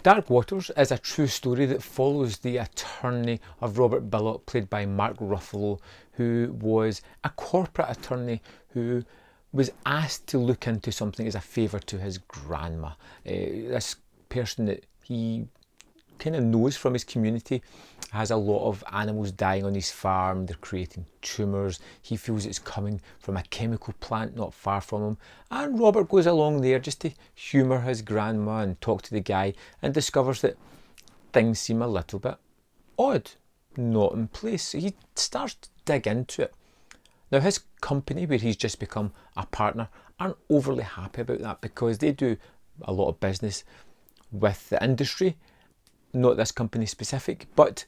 Dark Waters is a true story that follows the attorney of Robert Billock, played by Mark Ruffalo, who was a corporate attorney who was asked to look into something as a favour to his grandma. This person that he kind of knows from his community has a lot of animals dying on his farm. They're creating tumours. He feels it's coming from a chemical plant not far from him, and Robert goes along there just to humour his grandma and talk to the guy, and discovers that things seem a little bit odd, not in place. So he starts to dig into it. Now, his company, where he's just become a partner, aren't overly happy about that, because they do a lot of business with the industry, not this company specific, but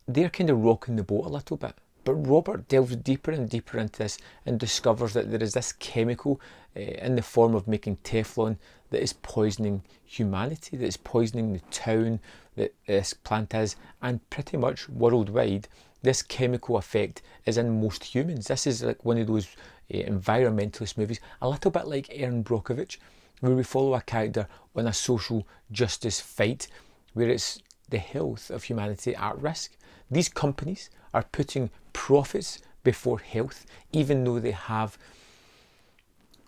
they're kind of rocking the boat a little bit. But Robert delves deeper and deeper into this and discovers that there is this chemical in the form of making Teflon that is poisoning humanity, that is poisoning the town that this plant is, and pretty much worldwide. This chemical effect is in most humans. This is like one of those environmentalist movies, a little bit like Erin Brockovich, where we follow a character on a social justice fight where it's the health of humanity at risk. These companies are putting profits before health, even though they have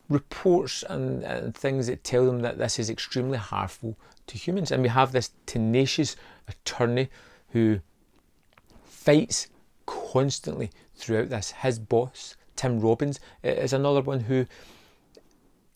reports and things that tell them that this is extremely harmful to humans. And we have this tenacious attorney who fights constantly throughout this. His boss, Tim Robbins, is another one who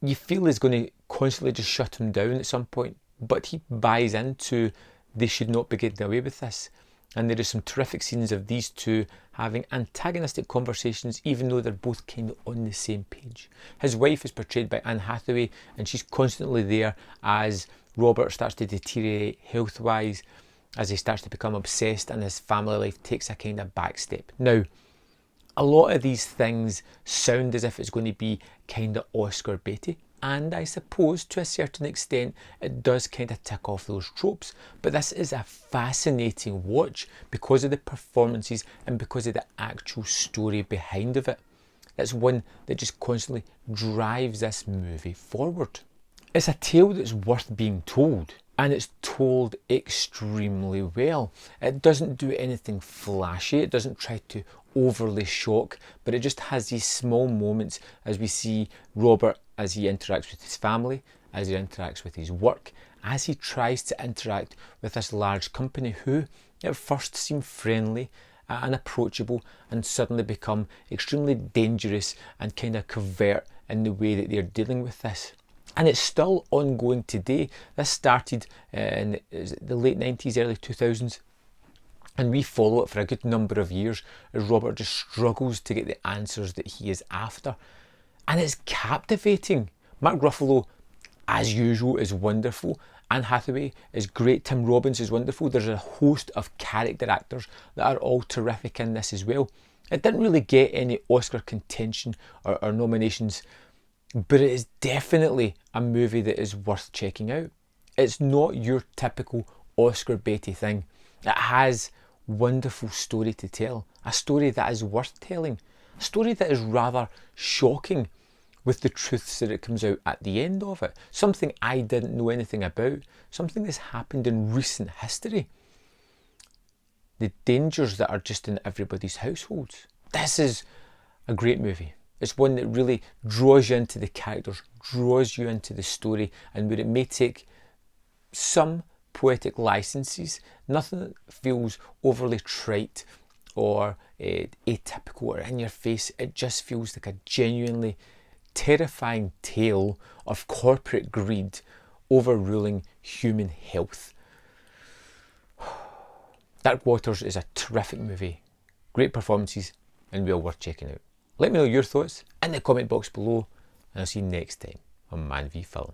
you feel is going to constantly just shut him down at some point, but he buys into they should not be getting away with this. And there are some terrific scenes of these two having antagonistic conversations, even though they're both kind of on the same page. His wife is portrayed by Anne Hathaway, and she's constantly there as Robert starts to deteriorate health-wise, as he starts to become obsessed, and his family life takes a kind of back step. Now, a lot of these things sound as if it's going to be kind of Oscar baity, and I suppose to a certain extent it does kind of tick off those tropes. But this is a fascinating watch because of the performances and because of the actual story behind of it. It's one that just constantly drives this movie forward. It's a tale that's worth being told, and it's told extremely well. It doesn't do anything flashy, it doesn't try to overly shock, but it just has these small moments as we see Robert as he interacts with his family, as he interacts with his work, as he tries to interact with this large company who at first seem friendly and approachable, and suddenly become extremely dangerous and kind of covert in the way that they're dealing with this. And it's still ongoing today. This started in the late 90s, early 2000s. And we follow it for a good number of years as Robert just struggles to get the answers that he is after. And it's captivating. Mark Ruffalo, as usual, is wonderful. Anne Hathaway is great. Tim Robbins is wonderful. There's a host of character actors that are all terrific in this as well. It didn't really get any Oscar contention or nominations, but it is definitely a movie that is worth checking out. It's not your typical Oscar baity thing. It has wonderful story to tell, a story that is worth telling, a story that is rather shocking with the truths that it comes out at the end of it. Something I didn't know anything about, something that's happened in recent history. The dangers that are just in everybody's households. This is a great movie. It's one that really draws you into the characters, draws you into the story, and where it may take some poetic licenses, nothing that feels overly trite or atypical or in your face. It just feels like a genuinely terrifying tale of corporate greed overruling human health. Dark Waters is a terrific movie, great performances, and well worth checking out. Let me know your thoughts in the comment box below, and I'll see you next time on Man v Film.